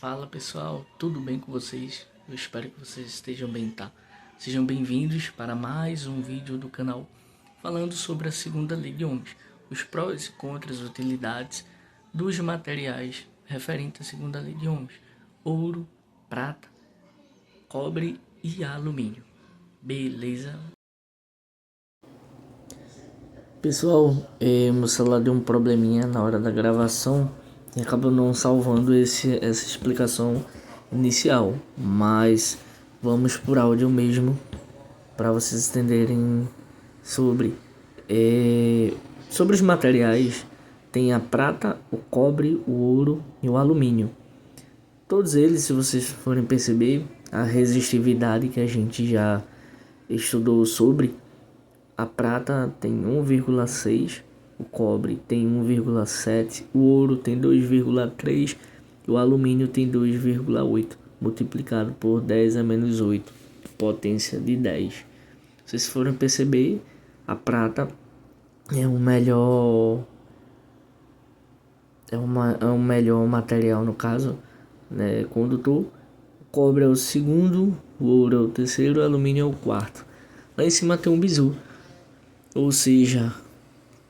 Fala pessoal, tudo bem com vocês? Eu espero que vocês estejam bem, tá? Sejam bem-vindos para mais um vídeo do canal falando sobre a segunda lei de Ohms, os prós e contras, utilidades dos materiais referentes à segunda lei de Ohms: ouro, prata, cobre e alumínio. Beleza? Pessoal, meu celular deu um probleminha na hora da gravação e acabou não salvando essa explicação inicial, mas vamos por áudio mesmo para vocês entenderem sobre os materiais. Tem a prata, o cobre, o ouro e o alumínio. Todos eles, se vocês forem perceber, a resistividade que a gente já estudou sobre, a prata tem 1,6, o cobre tem 1,7, o ouro tem 2,3 e o alumínio tem 2,8, multiplicado por 10 a menos 8, potência de 10. Se vocês forem perceber, a prata é o melhor, é o melhor material no caso, né, condutor. O cobre é o segundo, o ouro é o terceiro, o alumínio é o quarto. Lá em cima tem um bizu. Ou seja,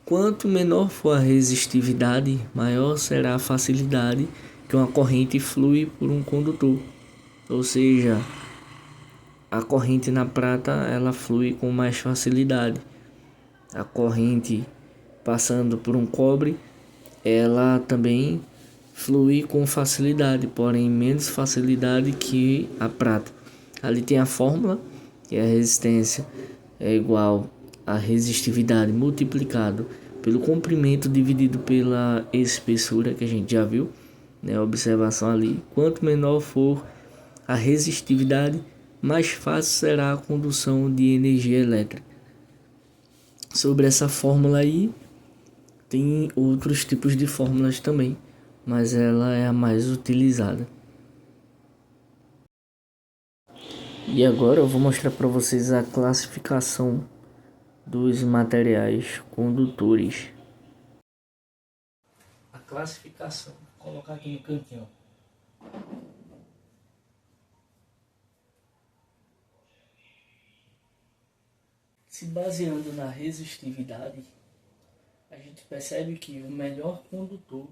quanto menor for a resistividade, maior será a facilidade que uma corrente flui por um condutor. Ou seja, a corrente na prata ela flui com mais facilidade. A corrente passando por um cobre, ela também flui com facilidade, porém menos facilidade que a prata. Ali tem a fórmula, que é a resistência é igual a resistividade multiplicado pelo comprimento dividido pela espessura, que a gente já viu, né? Observação ali. Quanto menor for a resistividade, mais fácil será a condução de energia elétrica. Sobre essa fórmula aí, tem outros tipos de fórmulas também, mas ela é a mais utilizada. E agora eu vou mostrar para vocês a classificação dos materiais condutores. A classificação, vou colocar aqui no cantinho. Se baseando na resistividade, a gente percebe que o melhor condutor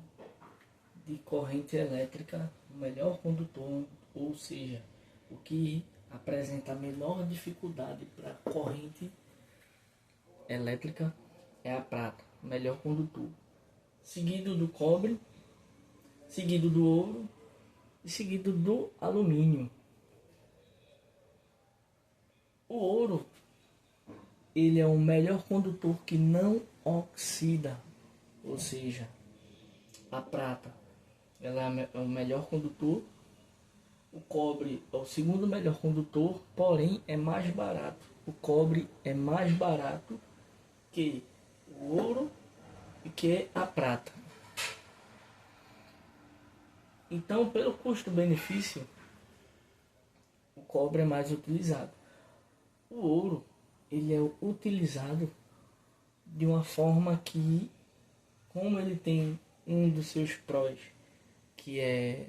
de corrente elétrica, o melhor condutor, ou seja, o que apresenta a menor dificuldade para corrente elétrica, é a prata, o melhor condutor, seguido do cobre, seguido do ouro e seguido do alumínio. O ouro, ele é o melhor condutor que não oxida, ou seja, a prata ela é o melhor condutor, o cobre é o segundo melhor condutor, porém é mais barato. O cobre é mais barato que o ouro e que a prata. Então, pelo custo-benefício, o cobre é mais utilizado. O ouro, ele é utilizado de uma forma que, como ele tem um dos seus prós, que é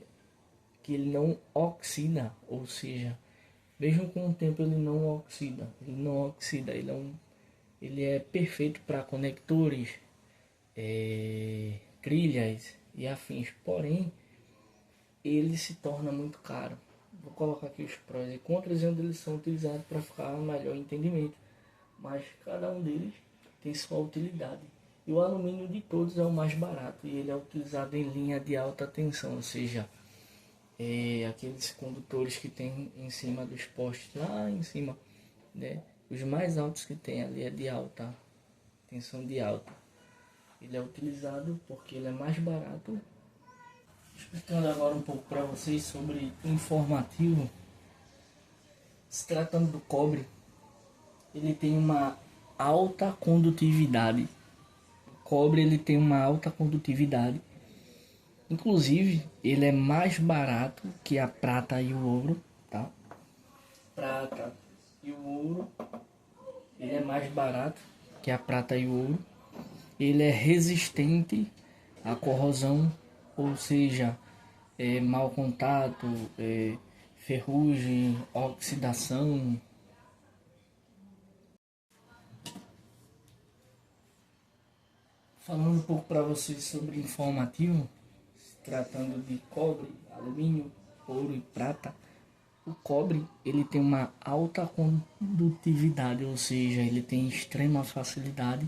que ele não oxida, ou seja, mesmo com o tempo ele não oxida, ele é perfeito para conectores, trilhas e afins, porém ele se torna muito caro. Vou colocar aqui os prós e contras e onde eles são utilizados para ficar um melhor entendimento, mas cada um deles tem sua utilidade. E o alumínio de todos é o mais barato e ele é utilizado em linha de alta tensão, ou seja, aqueles condutores que tem em cima dos postes, lá em cima, né? Os mais altos que tem ali é de alta tensão, de alta. Ele é utilizado porque ele é mais barato. Explicando agora um pouco para vocês sobre informativo. Se tratando do cobre, ele tem uma alta condutividade. O cobre ele tem uma alta condutividade. Inclusive, ele é mais barato que a prata e o ouro, tá? Prata e o ouro, ele é mais barato que a prata e o ouro. Ele é resistente à corrosão, ou seja, mau contato, ferrugem, oxidação. Falando um pouco para vocês sobre informativo, se tratando de cobre, alumínio, ouro e prata, o cobre ele tem uma alta condutividade, ou seja, ele tem extrema facilidade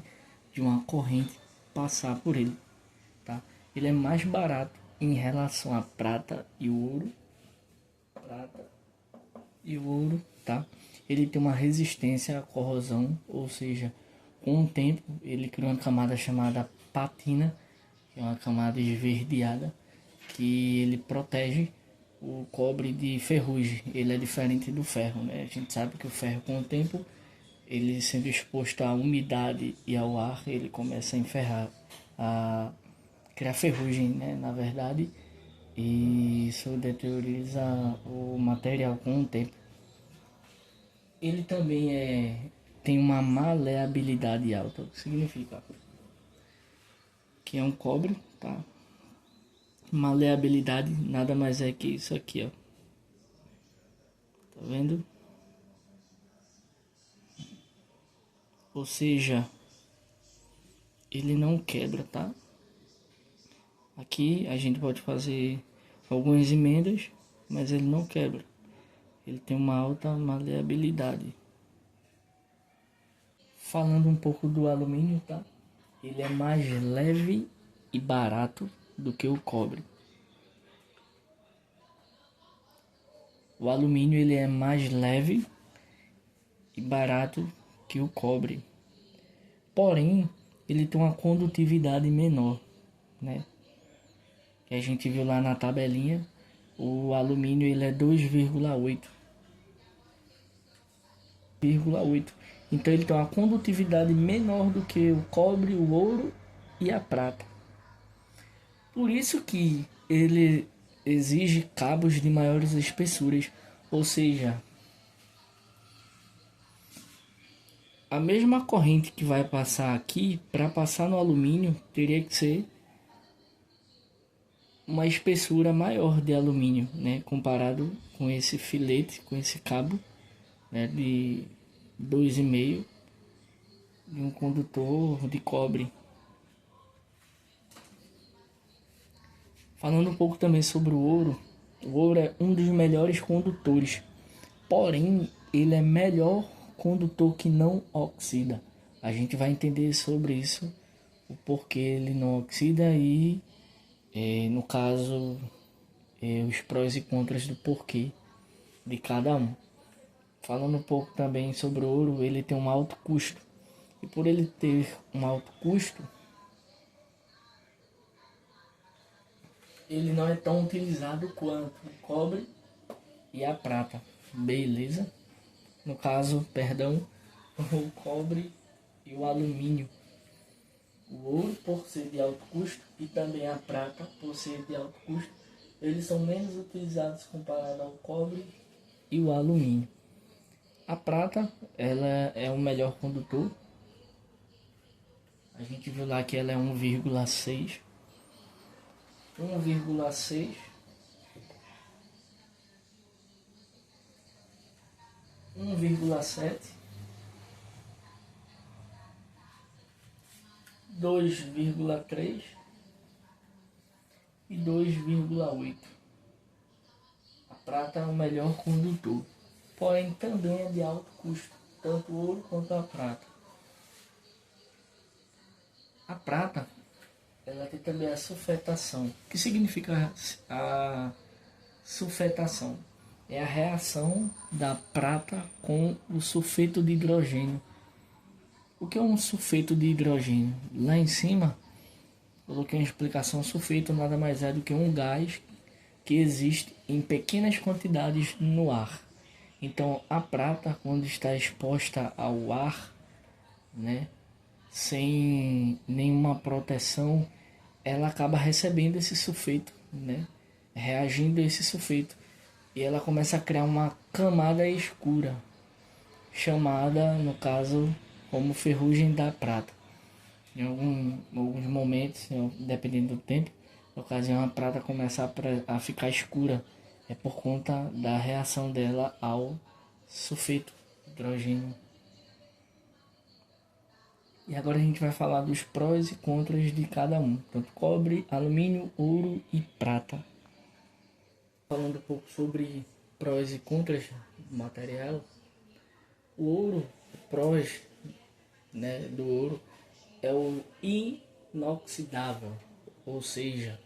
de uma corrente passar por ele, tá? Ele é mais barato em relação à prata e o ouro, tá? Ele tem uma resistência à corrosão, ou seja, com o tempo ele cria uma camada chamada patina, que é uma camada esverdeada, que ele protege o cobre de ferrugem. Ele é diferente do ferro, né? A gente sabe que o ferro, com o tempo, ele sendo exposto à umidade e ao ar, ele começa a enferrar, a criar ferrugem, né? Na verdade, e isso deterioriza o material com o tempo. Ele também tem uma maleabilidade alta, o que significa que é um cobre, tá? Maleabilidade nada mais é que isso aqui, ó. Tá vendo? Ou seja, ele não quebra, tá? Aqui a gente pode fazer algumas emendas, mas ele não quebra. Ele tem uma alta maleabilidade. Falando um pouco do alumínio, tá? Ele é mais leve e barato do que o cobre. O alumínio ele é mais leve e barato que o cobre. Porém, ele tem uma condutividade menor, né? Que a gente viu lá na tabelinha, o alumínio ele é 2,8. Então ele tem uma condutividade menor do que o cobre, o ouro e a prata. Por isso que ele exige cabos de maiores espessuras, ou seja, a mesma corrente que vai passar aqui, para passar no alumínio, teria que ser uma espessura maior de alumínio, né, comparado com esse filete, com esse cabo, né, de 2,5 de um condutor de cobre. Falando um pouco também sobre o ouro é um dos melhores condutores, porém ele é melhor condutor que não oxida. A gente vai entender sobre isso, o porquê ele não oxida e, no caso, os prós e contras do porquê de cada um. Falando um pouco também sobre o ouro, ele tem um alto custo. E por ele ter um alto custo, ele não é tão utilizado quanto o cobre e a prata. Beleza? No caso, perdão, o cobre e o alumínio. O ouro, por ser de alto custo, e também a prata, por ser de alto custo, eles são menos utilizados comparado ao cobre e o alumínio. A prata, ela é o melhor condutor. A gente viu lá que ela é 1,6. 1,6. 1,7. 2,3 e 2,8. A prata é o melhor condutor, porém também é de alto custo, tanto o ouro quanto a prata. A prata, ela tem também a sulfetação. O que significa a sulfetação? É a reação da prata com o sulfeto de hidrogênio. O que é um sulfeto de hidrogênio? Lá em cima, coloquei uma explicação. Sulfeto nada mais é do que um gás que existe em pequenas quantidades no ar. Então, a prata, quando está exposta ao ar, né, sem nenhuma proteção, ela acaba recebendo esse sulfeto, né, reagindo a esse sulfeto, e ela começa a criar uma camada escura, chamada, no caso, como ferrugem da prata. Em alguns momentos, dependendo do tempo, ocasião a prata começa a ficar escura. É por conta da reação dela ao sulfeto de hidrogênio. E agora a gente vai falar dos prós e contras de cada um, tanto cobre, alumínio, ouro e prata. Falando um pouco sobre prós e contras do material, o ouro, o prós, né, do ouro é o inoxidável, ou seja,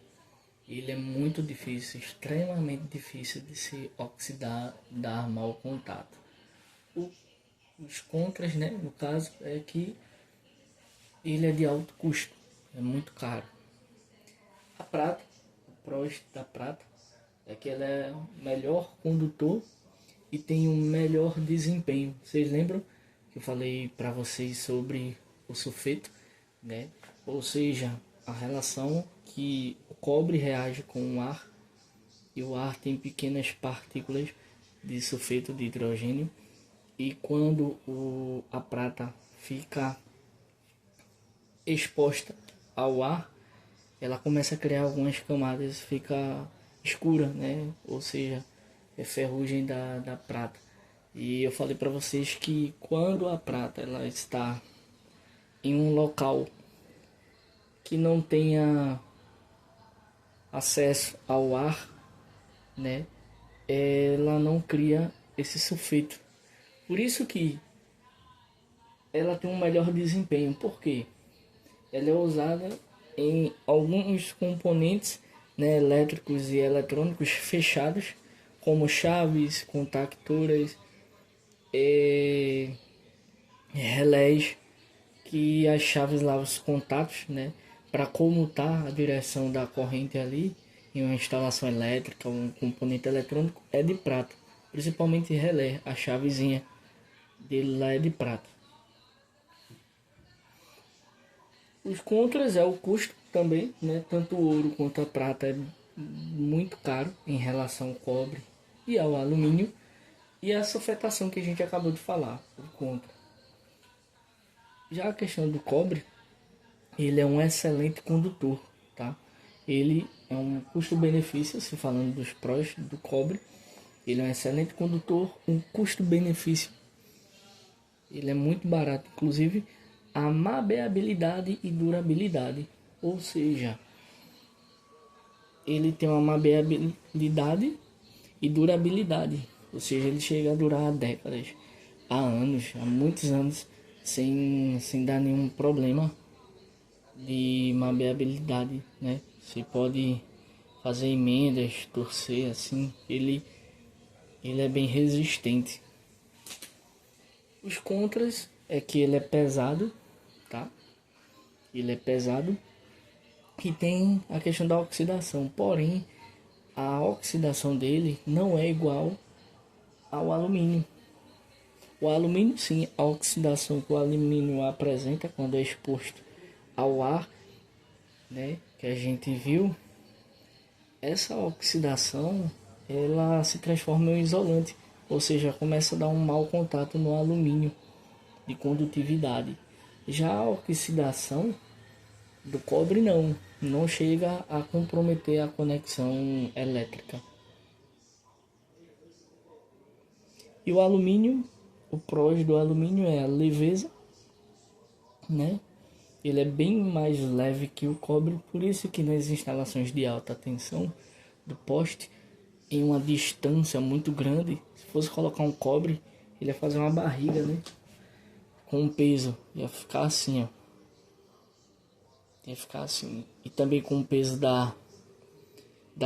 ele é muito difícil, extremamente difícil de se oxidar, dar mau contato. Os contras, né, no caso, é que ele é de alto custo, é muito caro. A prata, o prós da prata é que ela é o melhor condutor e tem um melhor desempenho. Vocês lembram que eu falei para vocês sobre o sulfeto, né? Ou seja, a relação que o cobre reage com o ar e o ar tem pequenas partículas de sulfeto de hidrogênio, e quando a prata fica exposta ao ar, ela começa a criar algumas camadas, fica escura, né? Ou seja, é ferrugem da prata. E eu falei para vocês que quando a prata ela está em um local que não tenha acesso ao ar, né, ela não cria esse sulfeto. Por isso que ela tem um melhor desempenho. Por quê? Ela é usada em alguns componentes, né, elétricos e eletrônicos fechados, como chaves, contactoras, relés, que as chaves lá, os contatos, né, para comutar a direção da corrente ali em uma instalação elétrica, um componente eletrônico, é de prata, principalmente relé, a chavezinha dele lá é de prata. Os contras é o custo também, né? Tanto o ouro quanto a prata é muito caro em relação ao cobre e ao alumínio, e a sulfetação que a gente acabou de falar, o contra. Já a questão do cobre, ele é um excelente condutor, tá? Ele é um custo-benefício, se falando dos prós do cobre, ele é um excelente condutor, um custo-benefício. Ele é muito barato, inclusive a mapeabilidade e durabilidade, ou seja, ele tem uma mapeabilidade e durabilidade, ou seja, ele chega a durar décadas, há anos, há muitos anos, sem dar nenhum problema de mapeabilidade, né? Você pode fazer emendas, torcer assim, ele é bem resistente. Os contras é que ele é pesado, tá? Ele é pesado e tem a questão da oxidação. Porém, a oxidação dele não é igual ao alumínio. O alumínio, sim, a oxidação que o alumínio apresenta quando é exposto ao ar, né, que a gente viu, essa oxidação ela se transforma em um isolante, ou seja, começa a dar um mau contato no alumínio de condutividade. Já a oxidação do cobre não chega a comprometer a conexão elétrica. E o alumínio, o prós do alumínio é a leveza, né? Ele é bem mais leve que o cobre, por isso que nas instalações de alta tensão do poste, em uma distância muito grande, se fosse colocar um cobre, ele ia fazer uma barriga, né? Com peso, ia ficar assim, ó. Ia ficar assim. E também com o peso da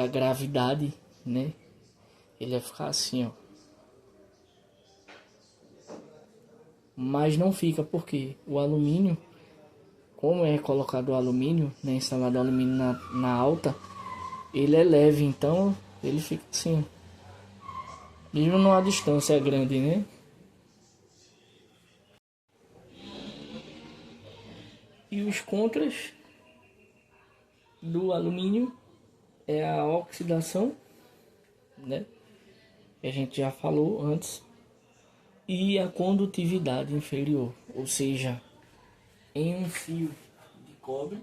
gravidade, né? Ele ia ficar assim, ó. Mas não fica porque o alumínio, como é colocado o alumínio, né, instalado o alumínio na alta, ele é leve, então ele fica assim, mesmo numa distância grande, né? E os contras do alumínio é a oxidação, né? Que a gente já falou antes, e a condutividade inferior, ou seja, em um fio de cobre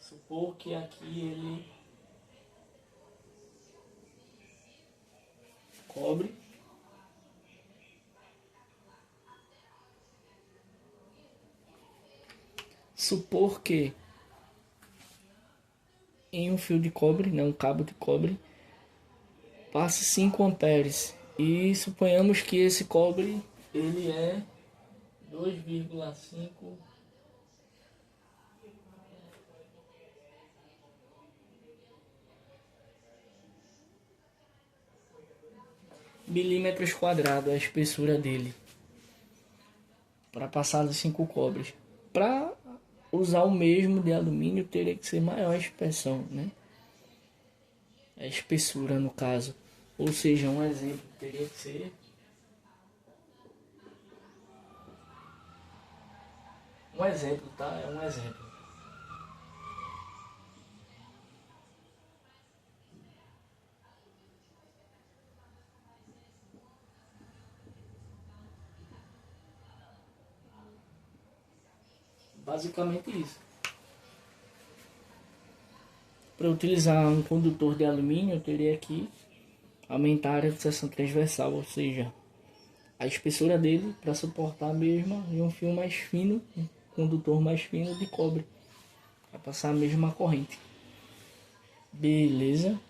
Supor que aqui ele cobre supor que em um fio de cobre, né, um cabo de cobre, passe 5 amperes e suponhamos que esse cobre ele é 2,5 milímetros quadrados a espessura dele para passar os 5 cobres. Para usar o mesmo de alumínio teria que ser maior a espessão, né? A espessura no caso. Ou seja, um exemplo teria que ser um exemplo, tá? É um exemplo. Basicamente isso. Para utilizar um condutor de alumínio, eu teria que aumentar a área de seção transversal, ou seja, a espessura dele para suportar a mesma e um fio mais fino, um condutor mais fino de cobre, para passar a mesma corrente. Beleza?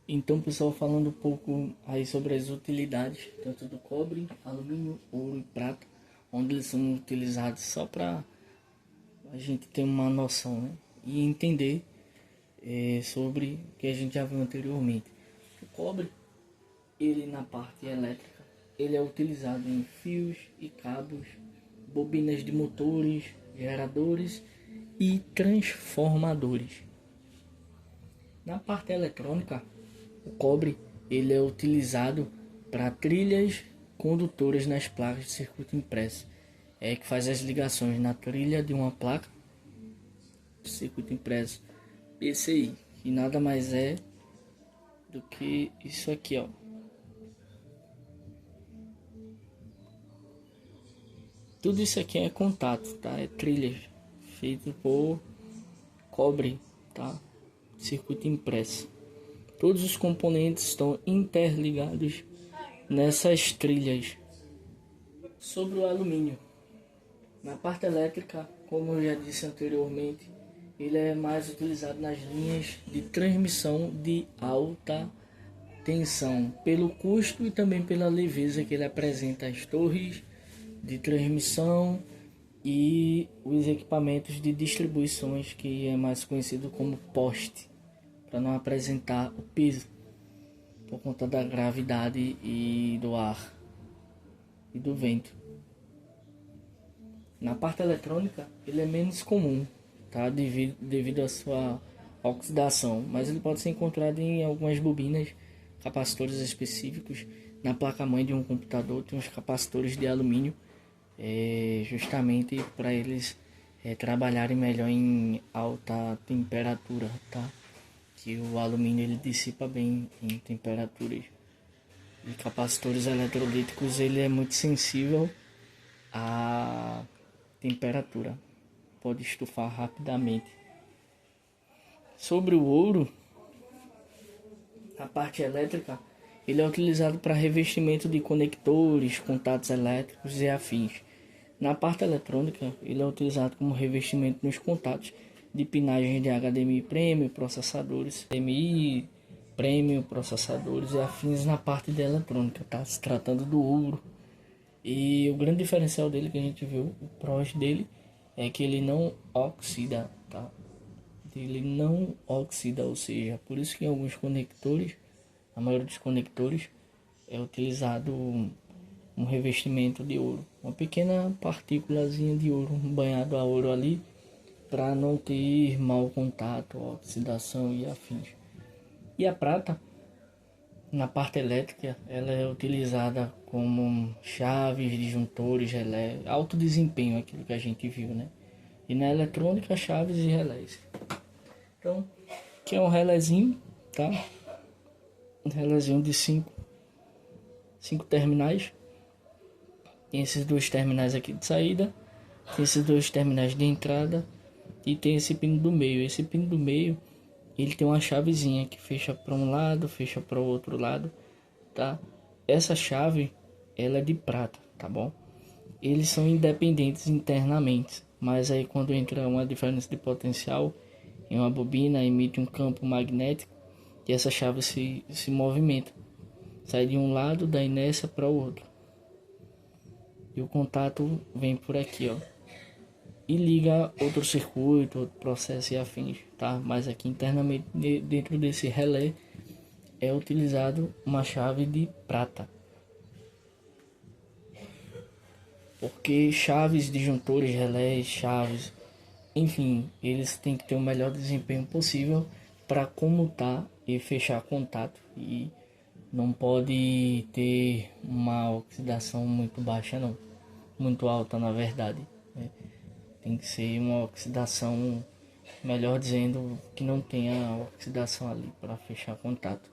Então, pessoal, falando um pouco aí sobre as utilidades, tanto do cobre, alumínio, ouro e prata, onde eles são utilizados só para a gente ter uma noção, né? E entender sobre o que a gente já viu anteriormente. O cobre, ele na parte elétrica, ele é utilizado em fios e cabos, bobinas de motores, geradores e transformadores. Na parte eletrônica, o cobre ele é utilizado para trilhas condutoras nas placas de circuito impresso, que faz as ligações na trilha de uma placa de circuito impresso PCI, que nada mais é do que isso aqui, ó. Tudo isso aqui é contato, tá? É trilha feito por cobre, tá? Circuito impresso. Todos os componentes estão interligados nessas trilhas. Sobre o alumínio, na parte elétrica, como eu já disse anteriormente, ele é mais utilizado nas linhas de transmissão de alta tensão, pelo custo e também pela leveza que ele apresenta às torres de transmissão e os equipamentos de distribuições, que é mais conhecido como poste, para não apresentar o peso por conta da gravidade e do ar e do vento. Na parte eletrônica ele é menos comum, tá? Devido à sua oxidação, mas ele pode ser encontrado em algumas bobinas, capacitores específicos. Na placa-mãe de um computador tem uns capacitores de alumínio, justamente para eles trabalharem melhor em alta temperatura, tá? Que o alumínio ele dissipa bem em temperaturas. E capacitores eletrolíticos ele é muito sensível à temperatura, pode estufar rapidamente. Sobre o ouro, a parte elétrica, ele é utilizado para revestimento de conectores, contatos elétricos e afins. Na parte eletrônica, ele é utilizado como revestimento nos contatos de pinagens de HDMI Premium, processadores HDMI Premium, processadores e afins na parte da eletrônica, tá? Se tratando do ouro. E o grande diferencial dele que a gente viu, o prós dele, é que ele não oxida, tá? Ele não oxida, ou seja, por isso que em alguns conectores, a maioria dos conectores, é utilizado um revestimento de ouro, uma pequena partículazinha de ouro, banhado a ouro ali, para não ter mau contato, oxidação e afins. E a prata, na parte elétrica, ela é utilizada como chaves, disjuntores, relé, alto desempenho, aquilo que a gente viu, né? E na eletrônica, chaves e relés. Então, aqui é um relézinho, tá? Um relézinho de 5 terminais. Tem esses dois terminais aqui de saída. Tem esses dois terminais de entrada e tem esse pino do meio. Esse pino do meio, ele tem uma chavezinha que fecha para um lado, fecha para o outro lado, tá? Essa chave, ela é de prata, tá bom? Eles são independentes internamente, mas aí quando entra uma diferença de potencial em uma bobina, emite um campo magnético e essa chave se movimenta, sai de um lado da inércia para o outro. E o contato vem por aqui, ó, e liga outro circuito, outro processo e afins, tá? Mas aqui internamente dentro desse relé é utilizado uma chave de prata. Porque chaves, disjuntores, relés, chaves, enfim, eles têm que ter o melhor desempenho possível para comutar e fechar contato. E não pode ter uma oxidação muito baixa, não, muito alta na verdade, né? Tem que ser uma oxidação, melhor dizendo, que não tenha oxidação ali para fechar contato.